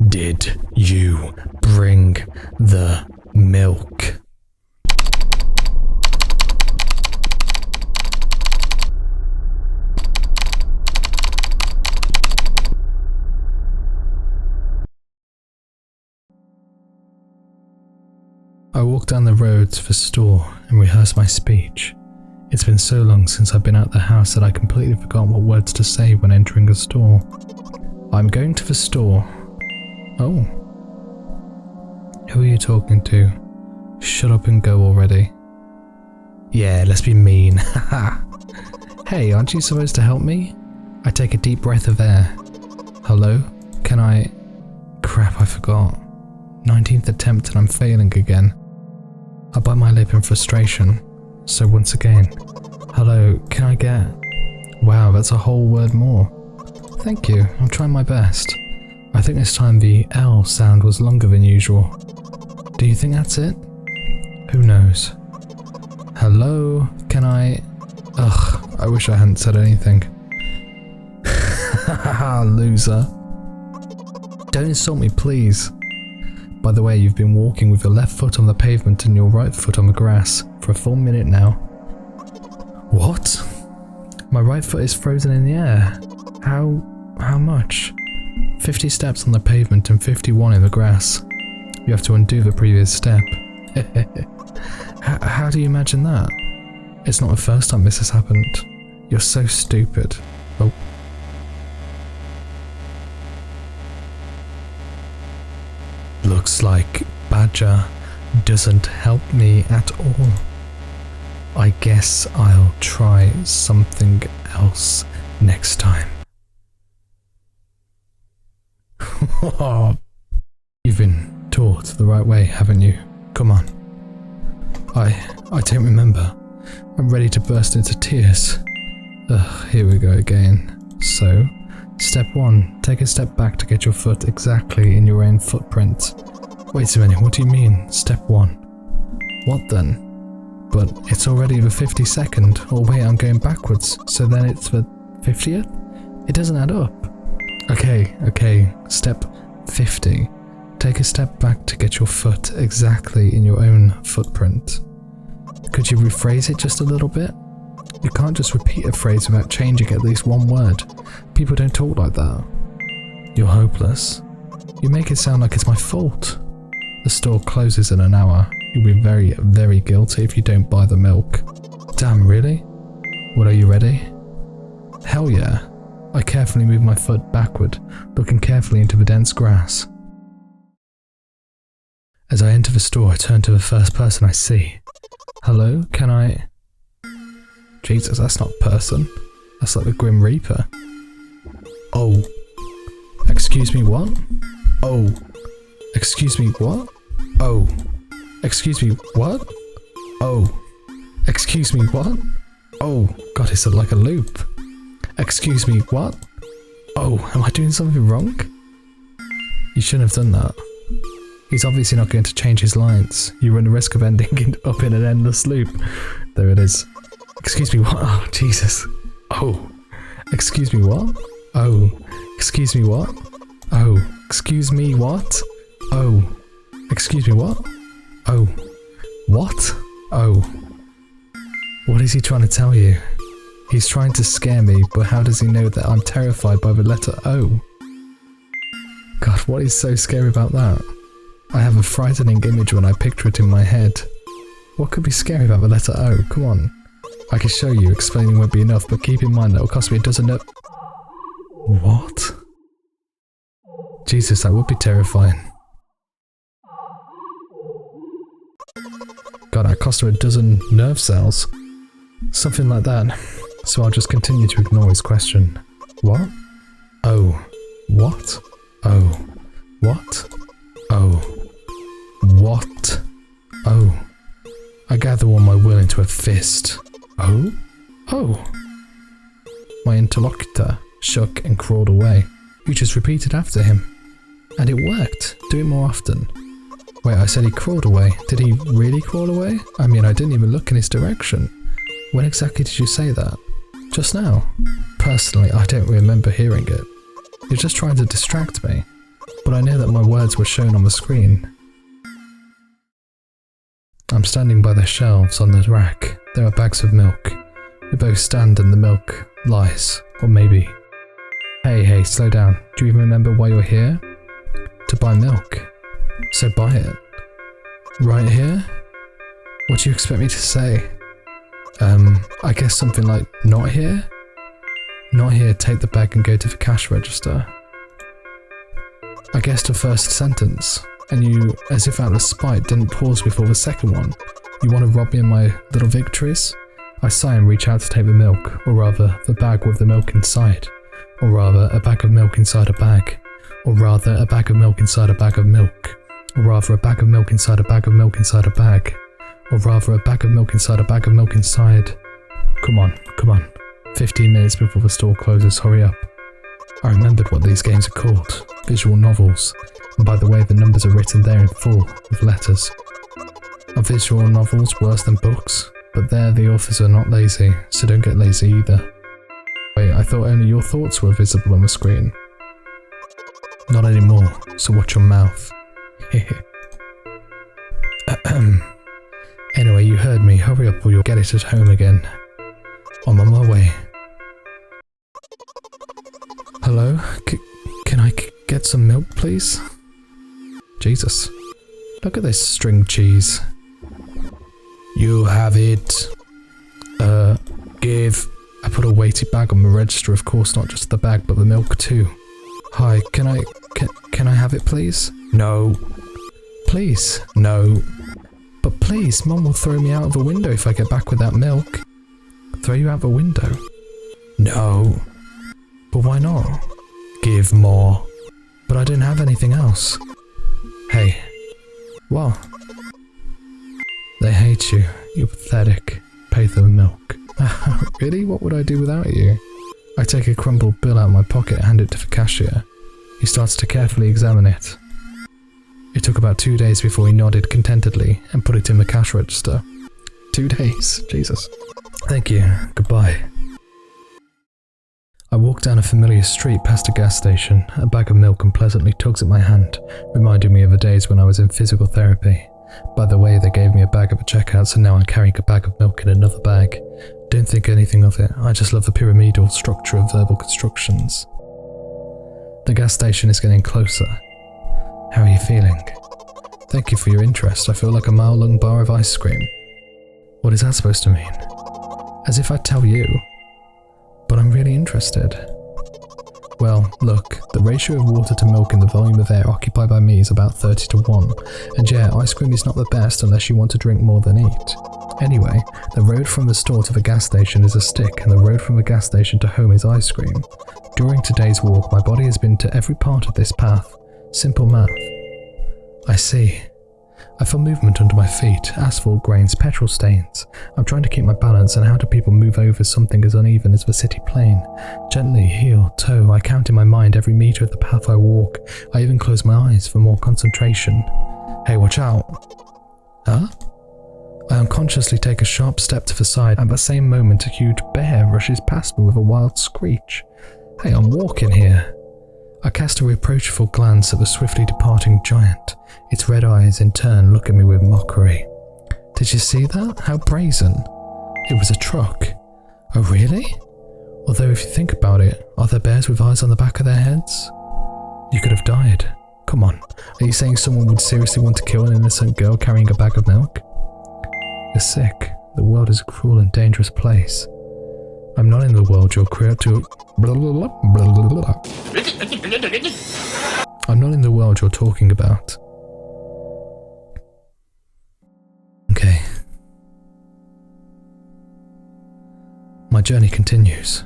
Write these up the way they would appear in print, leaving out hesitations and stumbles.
Did you bring the milk? I walked down the road to the store and rehearsed my speech. It's been so long since I've been out the house that I completely forgot what words to say when entering a store. I'm going to the store. Oh. Who are you talking to? Shut up and go already. Yeah, let's be mean. Haha. Hey, aren't you supposed to help me? I take a deep breath of air. Hello? Can I... Crap, I forgot. 19th attempt and I'm failing again. I bite my lip in frustration. So once again, hello, can I get... Wow, that's a whole word more. Thank you, I'm trying my best. I think this time the L sound was longer than usual. Do you think that's it? Who knows? Hello, can I... Ugh, I wish I hadn't said anything. Haha, loser. Don't insult me, please. By the way, you've been walking with your left foot on the pavement and your right foot on the grass for a full minute now. What? My right foot is frozen in the air. How much? 50 steps on the pavement and 51 in the grass. You have to undo the previous step. How do you imagine that? It's not the first time this has happened. You're so stupid. Oh. Looks like Badger doesn't help me at all. I guess I'll try something else next time. You've been taught the right way, haven't you? Come on. I don't remember. I'm ready to burst into tears. Ugh, here we go again. So, step 1. Take a step back to get your foot exactly in your own footprint. Wait a minute, what do you mean, step 1? What then? But it's already the 52nd. Or wait, I'm going backwards, so then it's the 50th? It doesn't add up. Okay, step 50. Take a step back to get your foot exactly in your own footprint. Could you rephrase it just a little bit? You can't just repeat a phrase without changing at least one word. People don't talk like that. You're hopeless. You make it sound like it's my fault. The store closes in an hour. You'll be very, very guilty if you don't buy the milk. Damn, really? Well, are you ready? Hell yeah. I carefully move my foot backward, looking carefully into the dense grass. As I enter the store, I turn to the first person I see. Hello, can I... Jesus, that's not a person. That's like the Grim Reaper. Oh. Excuse me, what? Oh. Excuse me, what? Oh. Excuse me, what? Oh. Excuse me, what? Oh. God, it's like a loop. Excuse me, what? Oh, am I doing something wrong? You shouldn't have done that. He's obviously not going to change his lines. You run the risk of ending up in an endless loop. There it is. Excuse me, what? Oh, Jesus. Oh. Excuse me, what? Oh. Excuse me, what? Oh. Excuse me, what? Oh. Excuse me, what? Oh. What? Oh. What is he trying to tell you? He's trying to scare me, but how does he know that I'm terrified by the letter O? God, what is so scary about that? I have a frightening image when I picture it in my head. What could be scary about the letter O? Come on. I can show you, explaining won't be enough, but keep in mind that it'll cost me a dozen of... What? Jesus, that would be terrifying. God, that cost her a dozen nerve cells. Something like that. So I'll just continue to ignore his question. What? Oh. What? Oh. What? Oh. What? Oh. I gather all my will into a fist. Oh? Oh. My interlocutor shook and crawled away. You just repeated after him. And it worked. Do it more often. Wait, I said he crawled away. Did he really crawl away? I mean, I didn't even look in his direction. When exactly did you say that? Just now. Personally, I don't remember hearing it. You're just trying to distract me. But I know that my words were shown on the screen. I'm standing by the shelves on the rack. There are bags of milk. We both stand and the milk lies. Or maybe... Hey, slow down. Do you even remember why you're here? To buy milk. So buy it. Right here? What do you expect me to say? I guess something like, not here? Not here, take the bag and go to the cash register. I guessed the first sentence, and you, as if out of spite, didn't pause before the second one. You want to rob me of my little victories? I sigh and reach out to take the milk, or rather, the bag with the milk inside. Or rather, a bag of milk inside a bag. Or rather, a bag of milk inside a bag of milk. Or rather, a bag of milk inside a bag of milk inside a bag. Or rather, a bag of milk inside a bag of milk inside. Come on. 15 minutes before the store closes, hurry up. I remembered what these games are called. Visual novels. And by the way, the numbers are written there in full, with letters. Are visual novels worse than books? But there, the authors are not lazy, so don't get lazy either. Wait, I thought only your thoughts were visible on the screen. Not anymore, so watch your mouth. Anyway, you heard me. Hurry up or you'll get it at home again. I'm on my way. Hello? Can I get some milk, please? Jesus. Look at this string cheese. You have it. Give. I put a weighty bag on the register, of course, not just the bag, but the milk too. Hi, can I have it, please? No. Please? No. But please, Mum will throw me out of a window if I get back with that milk. Throw you out the window? No. But why not? Give more. But I didn't have anything else. Hey. What? They hate you. You're pathetic. Pay for the milk. Really? What would I do without you? I take a crumpled bill out of my pocket and hand it to the cashier. He starts to carefully examine it. It took about 2 days before he nodded contentedly and put it in the cash register. 2 days? Jesus. Thank you. Goodbye. I walk down a familiar street past a gas station. A bag of milk unpleasantly tugs at my hand, reminding me of the days when I was in physical therapy. By the way, they gave me a bag at the checkout, so now I'm carrying a bag of milk in another bag. Don't think anything of it. I just love the pyramidal structure of verbal constructions. The gas station is getting closer. How are you feeling? Thank you for your interest. I feel like a mile-long bar of ice cream. What is that supposed to mean? As if I'd tell you. But I'm really interested. Well, look, the ratio of water to milk in the volume of air occupied by me is about 30 to 1. And yeah, ice cream is not the best unless you want to drink more than eat. Anyway, the road from the store to the gas station is a stick, and the road from the gas station to home is ice cream. During today's walk, my body has been to every part of this path. Simple math. I see. I feel movement under my feet, asphalt grains, petrol stains. I'm trying to keep my balance, and how do people move over something as uneven as the city plain? Gently, heel, toe, I count in my mind every meter of the path I walk. I even close my eyes for more concentration. Hey, watch out. Huh? I unconsciously take a sharp step to the side. At the same moment, a huge bear rushes past me with a wild screech. Hey, I'm walking here. I cast a reproachful glance at the swiftly departing giant. Its red eyes, in turn, look at me with mockery. Did you see that? How brazen. It was a truck. Oh, really? Although if you think about it, are there bears with eyes on the back of their heads? You could have died. Come on, are you saying someone would seriously want to kill an innocent girl carrying a bag of milk? You're sick. The world is a cruel and dangerous place. I'm not in the world you're creating. I'm not in the world you're talking about. Okay. My journey continues.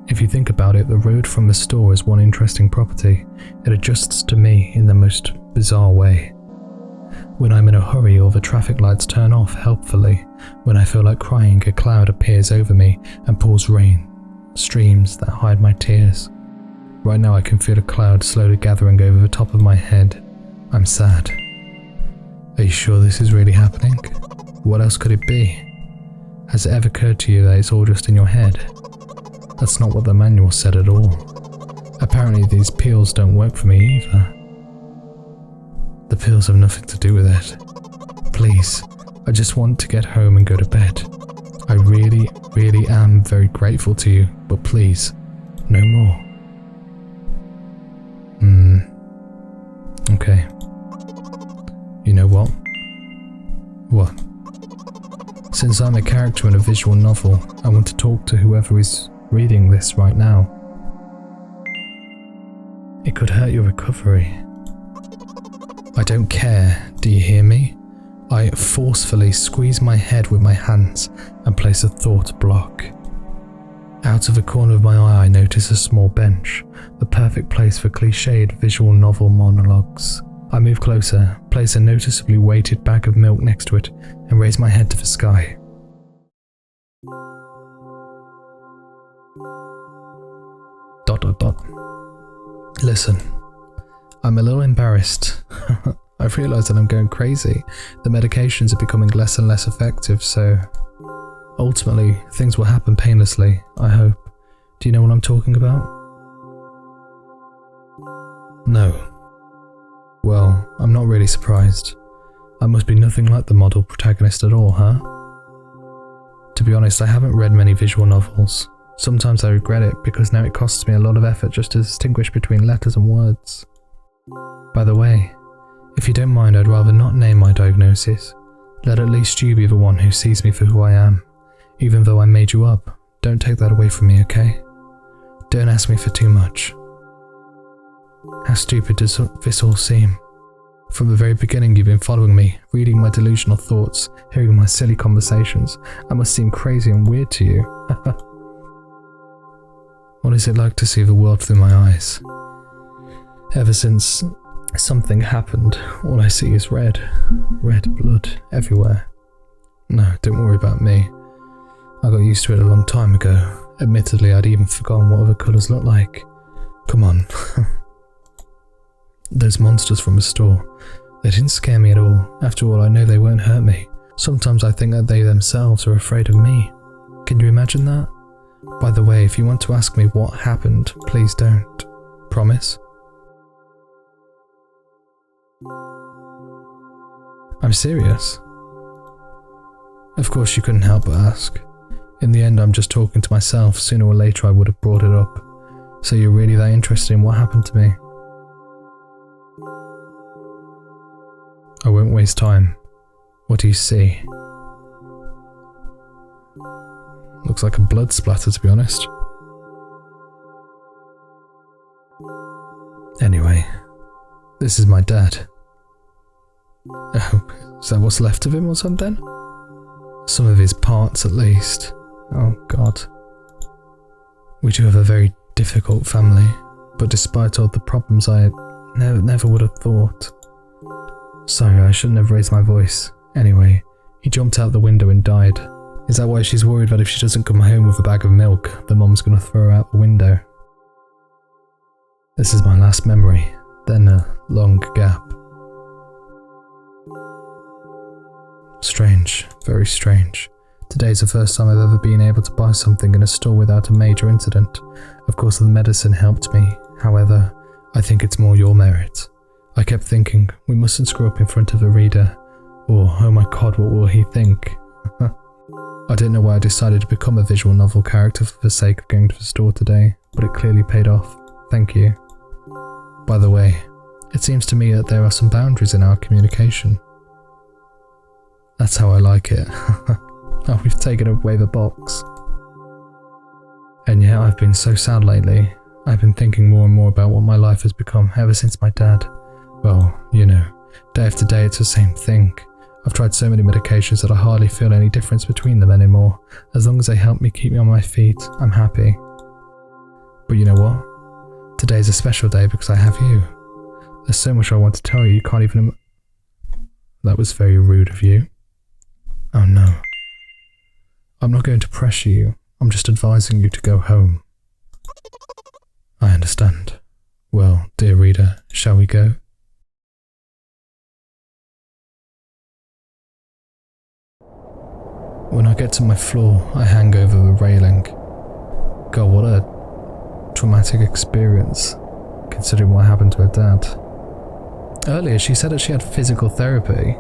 If you think about it, the road from the store is one interesting property. It adjusts to me in the most bizarre way. When I'm in a hurry or the traffic lights turn off helpfully, when I feel like crying, a cloud appears over me and pours rain, streams that hide my tears. Right now I can feel a cloud slowly gathering over the top of my head. I'm sad. Are you sure this is really happening? What else could it be? Has it ever occurred to you that it's all just in your head? That's not what the manual said at all. Apparently these pills don't work for me either. The pills have nothing to do with it. Please, I just want to get home and go to bed. I really, really am very grateful to you, but please, no more. Okay. You know what? What? Since I'm a character in a visual novel, I want to talk to whoever is reading this right now. It could hurt your recovery. I don't care, do you hear me? I forcefully squeeze my head with my hands and place a thought block. Out of the corner of my eye I notice a small bench, the perfect place for cliched visual novel monologues. I move closer, place a noticeably weighted bag of milk next to it, and raise my head to the sky. Listen, I'm a little embarrassed. I've realised that I'm going crazy. The medications are becoming less and less effective, so ultimately things will happen painlessly, I hope. Do you know what I'm talking about? No. Well, I'm not really surprised. I must be nothing like the model protagonist at all, huh? To be honest, I haven't read many visual novels. Sometimes I regret it because now it costs me a lot of effort just to distinguish between letters and words. By the way, if you don't mind, I'd rather not name my diagnosis. Let at least you be the one who sees me for who I am. Even though I made you up, don't take that away from me, okay? Don't ask me for too much. How stupid does this all seem? From the very beginning you've been following me, reading my delusional thoughts, hearing my silly conversations. I must seem crazy and weird to you. What is it like to see the world through my eyes? Ever since something happened, all I see is red. Red blood everywhere. No, don't worry about me. I got used to it a long time ago. Admittedly, I'd even forgotten what other colours look like. Come on. Those monsters from the store, they didn't scare me at all. After all, I know they won't hurt me. Sometimes I think that they themselves are afraid of me. Can you imagine that? By the way, if you want to ask me what happened, please don't. Promise? I'm serious. Of course you couldn't help but ask. In the end, I'm just talking to myself. Sooner or later I would have brought it up. So you're really that interested in what happened to me? I won't waste time. What do you see? Looks like a blood splatter, to be honest. Anyway, this is my dad. Oh, is that what's left of him or something? Some of his parts, at least. Oh, God. We do have a very difficult family, but despite all the problems, I never would have thought. Sorry, I shouldn't have raised my voice. Anyway, he jumped out the window and died. Is that why she's worried that if she doesn't come home with a bag of milk, the mom's gonna throw her out the window? This is my last memory, then a long gap. Strange, very strange. Today's the first time I've ever been able to buy something in a store without a major incident. Of course the medicine helped me, however, I think it's more your merit. I kept thinking, we mustn't screw up in front of a reader, or oh my god, what will he think? I don't know why I decided to become a visual novel character for the sake of going to the store today, but it clearly paid off. Thank you. By the way, it seems to me that there are some boundaries in our communication. That's how I like it. Oh, we've taken away the box. And yeah, I've been so sad lately. I've been thinking more and more about what my life has become ever since my dad. Well, you know, day after day it's the same thing. I've tried so many medications that I hardly feel any difference between them anymore. As long as they help me keep me on my feet, I'm happy. But you know what? Today's a special day because I have you. There's so much I want to tell you, you can't even That was very rude of you. Oh no. I'm not going to pressure you, I'm just advising you to go home. I understand. Well, dear reader, shall we go? When I get to my floor, I hang over the railing. God, traumatic experience, considering what happened to her dad. Earlier, she said that she had physical therapy,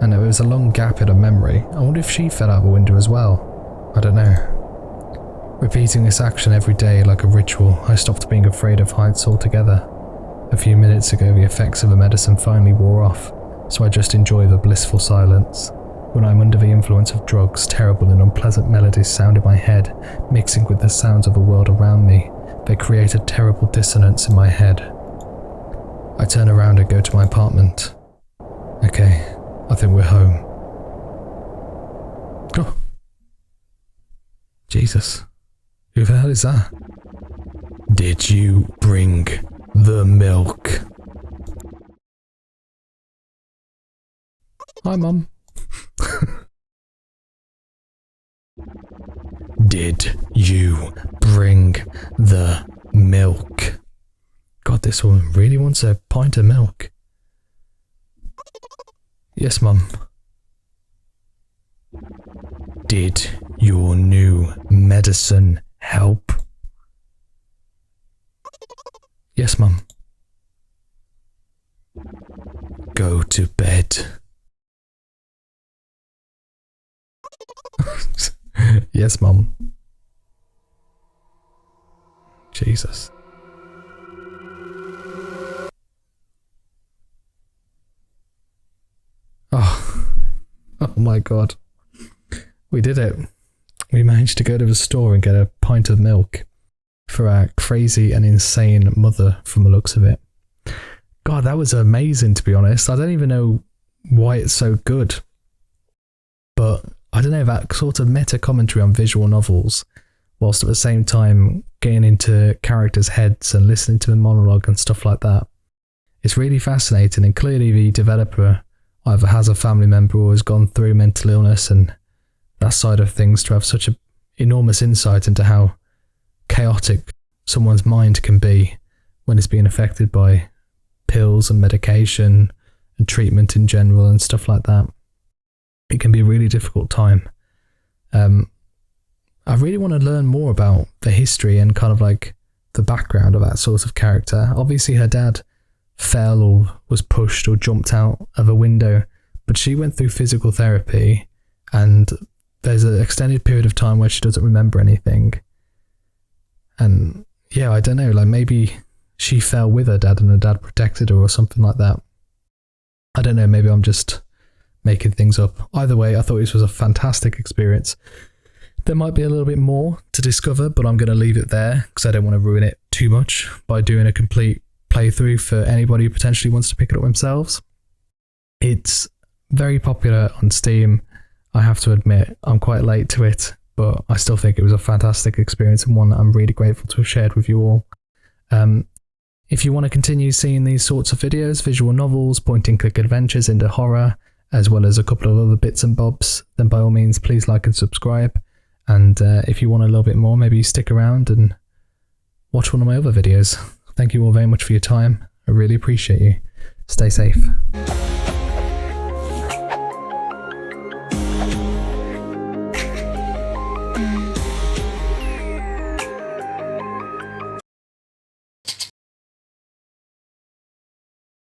and there was a long gap in her memory. I wonder if she fell out of a window as well. I don't know. Repeating this action every day like a ritual, I stopped being afraid of heights altogether. A few minutes ago, the effects of the medicine finally wore off, so I just enjoy the blissful silence. When I'm under the influence of drugs, terrible and unpleasant melodies sound in my head, mixing with the sounds of the world around me. They create a terrible dissonance in my head. I turn around and go to my apartment. Okay, I think we're home. Oh. Jesus. Who the hell is that? Did you bring the milk? Hi, Mum. Did you bring the milk? God, this woman really wants a pint of milk. Yes, Mum. Did your new medicine help? Yes, Mum. Go to bed. Yes, Mum. Jesus. Oh my God. We did it. We managed to go to the store and get a pint of milk for our crazy and insane mother, from the looks of it. God, that was amazing, to be honest. I don't even know why it's so good. But I don't know, that sort of meta commentary on visual novels, whilst at the same time getting into characters' heads and listening to the monologue and stuff like that. It's really fascinating, and clearly the developer either has a family member or has gone through mental illness and that side of things to have such an enormous insight into how chaotic someone's mind can be when it's being affected by pills and medication and treatment in general and stuff like that. It can be a really difficult time. I really want to learn more about the history and kind of like the background of that sort of character. Obviously her dad fell or was pushed or jumped out of a window, but she went through physical therapy, and there's an extended period of time where she doesn't remember anything. And yeah, I don't know, like maybe she fell with her dad and her dad protected her or something like that. I don't know, maybe I'm just making things up. Either way, I thought this was a fantastic experience. There might be a little bit more to discover, but I'm going to leave it there because I don't want to ruin it too much by doing a complete playthrough for anybody who potentially wants to pick it up themselves. It's very popular on Steam. I have to admit, I'm quite late to it, but I still think it was a fantastic experience and one that I'm really grateful to have shared with you all. If you want to continue seeing these sorts of videos, visual novels, point-and-click adventures into horror, as well as a couple of other bits and bobs, then by all means, please like and subscribe. And if you want a little bit more, maybe stick around and watch one of my other videos. Thank you all very much for your time. I really appreciate you. Stay safe.